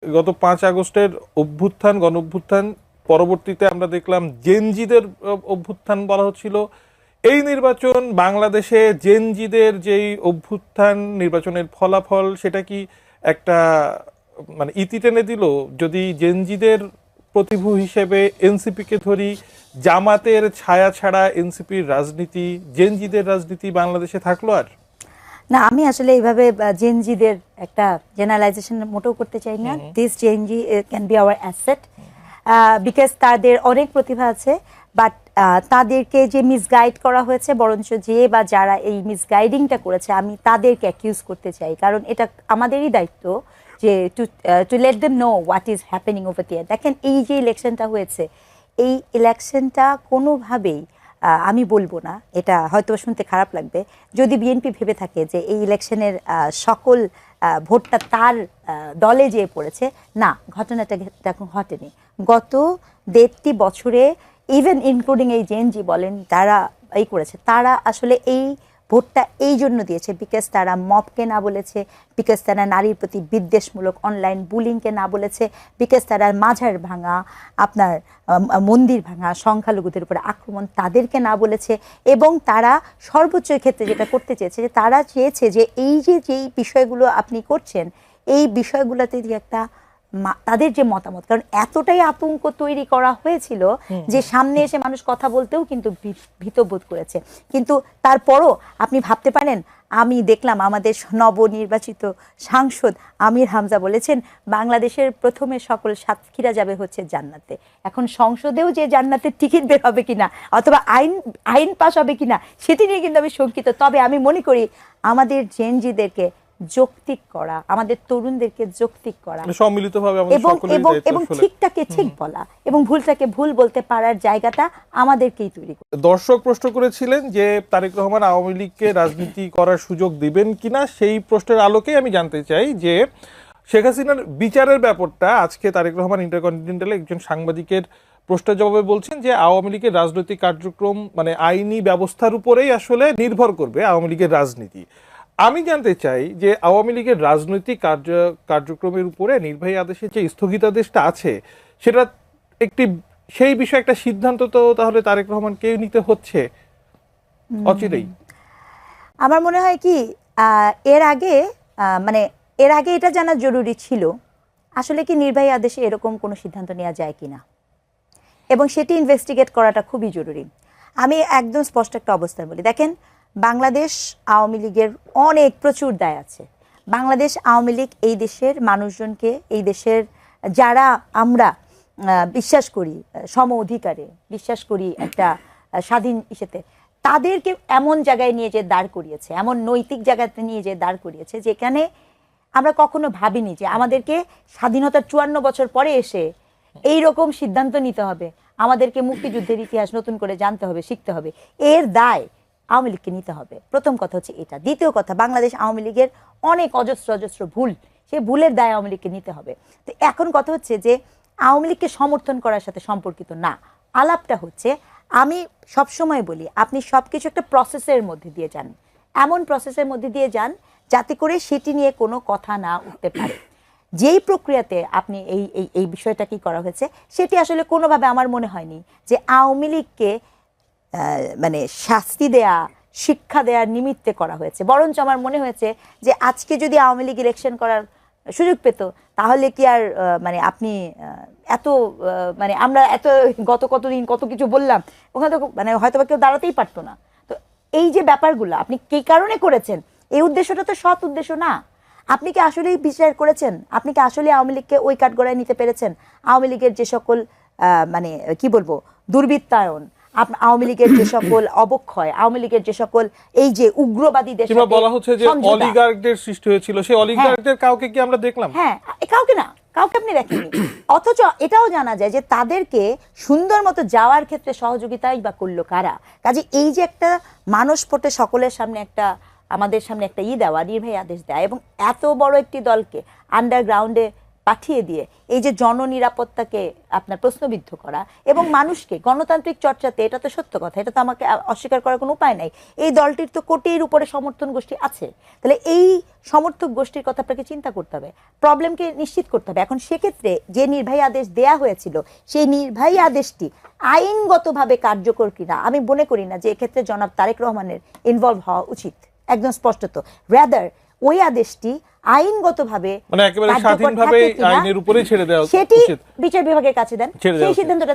গত 5 আগস্টের অভ্যুত্থান, গণ অভ্যুত্থান পরবর্তীতে আমরা দেখলাম জেনজিদের অভ্যুত্থান বলা হচ্ছিল। এই নির্বাচন বাংলাদেশে জেনজিদের যেই অভ্যুত্থান, নির্বাচনের ফলাফল, সেটা কি একটা মানে ইতি টেনে দিল? যদি জেনজিদের প্রতিভূ হিসেবে এনসিপিকে ধরি, জামাতের ছায়া ছাড়া এনসিপির রাজনীতি, জেনজিদের রাজনীতি বাংলাদেশে থাকলো আর? না, আমি আসলে এইভাবে জেনজিদের একটা জেনারেলাইজেশন মোটেও করতে চাই না। This Gen Z can be hour asset, because তাদের অনেক প্রতিভা আছে, বাট তাদেরকে যে মিসগাইড করা হয়েছে, বরঞ্চ যে বা যারা এই মিসগাইডিংটা করেছে আমি তাদেরকে অ্যাকিউজ করতে চাই, কারণ এটা আমাদেরই দায়িত্ব যে to let them know what is happening over there. দেখেন, এই যে ইলেকশনটা হয়েছে, এই ইলেকশনটা কোনোভাবেই আমি বলবো না, এটা হয়তো শুনতে খারাপ লাগবে, যদি বিএনপি ভেবে থাকে যে এই ইলেকশনের সকল ভোটটা তার দলে যেয়ে পড়েছে, না, ঘটনাটা এখন ঘটেনি। গত 1.5 বছরে ইভেন ইনক্লুডিং এই জেনজি বলেন, যারা এই করেছে, তারা আসলে এই ভোটটা এই জন্য দিয়েছে বিকজ তারা মবকে না বলেছে, বিকজ তারা নারীর প্রতি বিদ্বেষমূলক অনলাইন বুলিংকে না বলেছে, বিকজ তারা মাঝার ভাঙা, আপনার মন্দির ভাঙা, সংখ্যালঘুদের উপরে আক্রমণ, তাদেরকে না বলেছে। এবং তারা সর্বোচ্চ ক্ষেত্রে যেটা করতে চেয়েছে, যে তারা চেয়েছে যে এই যে যেই বিষয়গুলো আপনি করছেন, এই বিষয়গুলোতে যে একটা তাদের যে মতামত, কারণ এতটাই আতঙ্ক তৈরি করা হয়েছিল যে সামনে এসে মানুষ কথা বলতেও কিন্তু ভীতবোধ করেছে। কিন্তু তারপরও আপনি ভাবতে পারেন, আমি দেখলাম আমাদের নবনির্বাচিত সাংসদ আমির হামজা বলেছেন বাংলাদেশের প্রথমে সকল সাতক্ষীরা যাবে হচ্ছে জান্নাতে। এখন সংসদেও যে জান্নাতের টিকিট বের হবে কিনা, অথবা আইন পাস হবে কিনা, সেটি নিয়ে কিন্তু আমি শঙ্কিত। তবে আমি মনে করি আমাদের জেনজিদেরকে যৌক্তিক করা, আমাদের তরুণদেরকে যৌক্তিক করা, সম্মিলিতভাবে এবং ঠিকটাকে ঠিক বলা এবং ভুলটাকে ভুল বলতে পারার জায়গাটা আমাদেরকেই তৈরি করা। দর্শক প্রশ্ন করেছিলেন যে তারেক রহমান আওয়ামী লীগকে রাজনীতি করার সুযোগ দিবেন কিনা, সেই প্রশ্নের আলোকে আমি জানতে চাই যে শেখ হাসিনার বিচারের ব্যাপারটা আজকে তারেক রহমান ইন্টারকন্টিনেন্টালে একজন সাংবাদিকের প্রশ্নের জবাবে বলছেন যে আওয়ামী লীগের রাজনৈতিক কার্যক্রম মানে আইনি ব্যবস্থার উপরেই আসলে নির্ভর করবে আওয়ামী লীগের রাজনীতি। আমি জানতে চাই যে আওয়ামী লীগের রাজনৈতিক কার্যক্রমের উপরে নির্বাহী আদেশের যে স্থগিতাদেশটা আছে, সেটা একটি সেই বিষয়ে একটা সিদ্ধান্ত তো তাহলে তারেক রহমানকে নিতে হচ্ছে অচিরেই। আমার মনে হয় কি, এর আগে মানে এর আগে এটা জানা জরুরি ছিল আসলে কি নির্বাহী আদেশে এরকম কোনো সিদ্ধান্ত নেওয়া যায় কিনা, এবং সেটি ইনভেস্টিগেট করাটা খুবই জরুরি। আমি একদম স্পষ্ট একটা অবস্থান বলি, দেখেন, বাংলাদেশ আওয়ামী লীগের অনেক প্রচুর দায় আছে। বাংলাদেশ আওয়ামী লীগ এই দেশের মানুষজনকে, এই দেশের যারা আমরা বিশ্বাস করি সম অধিকারে, বিশ্বাস করি একটা স্বাধীন ইসেতে, তাদেরকে এমন জায়গায় নিয়ে যে দাঁড় করিয়েছে, এমন নৈতিক জায়গাতে নিয়ে যে দাঁড় করিয়েছে যেখানে আমরা কখনো ভাবিনি যে আমাদেরকে স্বাধীনতার 54 বছর পরে এসে এই রকম সিদ্ধান্ত নিতে হবে, আমাদেরকে মুক্তিযুদ্ধের ইতিহাস নতুন করে জানতে হবে, শিখতে হবে। এর দায় আওয়ামী লীগকে নিতে হবে। প্রথম কথা হচ্ছে এটা। দ্বিতীয় কথা, বাংলাদেশ আওয়ামী লীগের অনেক অজস্র অজস্র ভুল, সেই ভুলের দায় আওয়ামী লীগকে নিতে হবে। তো এখন কথা হচ্ছে যে আওয়ামী লীগকে সমর্থন করার সাথে সম্পর্কিত না, আলাপটা হচ্ছে, আমি সবসময় বলি আপনি সব কিছু একটা প্রসেসের মধ্যে দিয়ে যান, এমন প্রসেসের মধ্যে দিয়ে যান যাতে করে সেটি নিয়ে কোনো কথা না উঠতে পারে। যেই প্রক্রিয়াতে আপনি এই এই এই বিষয়টা কি করা হয়েছে, সেটি আসলে কোনোভাবে আমার মনে হয়নি যে আওয়ামী লীগকে মানে শাস্তি দেয়া, শিক্ষা দেওয়ার নিমিত্তে করা হয়েছে। বরঞ্চ আমার মনে হয়েছে যে আজকে যদি আওয়ামী লীগ ইলেকশন করার সুযোগ পেত, তাহলে কি আর মানে আপনি এত মানে আমরা এত গত কতদিন কত কিছু বললাম, ওখানে তো মানে হয়তো বা কেউ দাঁড়াতেই পারতো না। তো এই যে ব্যাপারগুলো আপনি কী কারণে করেছেন, এই উদ্দেশ্যটা তো সৎ উদ্দেশ্য না। আপনি কি আসলেই বিচার করেছেন? আপনি কি আসলে আওয়ামী লীগকে ওই কাঠগড়ায় নিতে পেরেছেন? আওয়ামী লীগের যে সকল মানে কি বলবো দুর্বৃত্তায়ন, আওয়ামী লীগের যে সকল অবক্ষয়, আওয়ামী লীগের যে সকল এই যে উগ্রবাদী দেশ বলা হচ্ছে যে অলিগার্কদের সৃষ্টি হয়েছিল, সেই অলিগার্কদের কাউকে কি আমরা দেখলাম? হ্যাঁ, কাউকে না, কাউকে আপনি দেখেননি। অথচ এটাও জানা যায় যে তাদেরকে সুন্দর মতো যাওয়ার ক্ষেত্রে সহযোগিতাই বা করলো কারা। কাজে এই যে একটা মানুষ পটে সকলের সামনে একটা আমাদের সামনে একটা দেওয়া, নির্বাহী আদেশ দেয়, এবং এত বড় একটি দলকে আন্ডারগ্রাউন্ডে পাঠিয়ে দিয়ে এই যে জননিরাপত্তাকে আপনার প্রশ্নবিদ্ধ করা এবং মানুষকে গণতান্ত্রিক চর্চাতে, এটা তো সত্য কথা, এটা তো আমাকে অস্বীকার করার কোনো উপায় নাই, এই দলটির তো কোটির উপরে সমর্থন গোষ্ঠী আছে, তাহলে এই সমর্থক গোষ্ঠীর কথা আপনাকে চিন্তা করতে হবে, প্রবলেমকে নিশ্চিত করতে হবে। এখন সেক্ষেত্রে যে নির্বাহী আদেশ দেয়া হয়েছিল সেই নির্বাহী আদেশটি আইনগতভাবে কার্যকর কিনা আমি মনে করি না যে এক্ষেত্রে জনাব তারেক রহমানের ইনভলভ হওয়া উচিত, একদম স্পষ্টত। রাদার ওই আদেশটি আইনগতভাবে মানে একেবারে কার্যকর স্বাধীনভাবে থাকে কিনা আইনের উপরেই ছেড়ে দেওয়া সেটি উচিত। বিচার বিভাগের কাছে দেন, ছেড়ে দেওয়া সেই উচিত। সিদ্ধান্তটা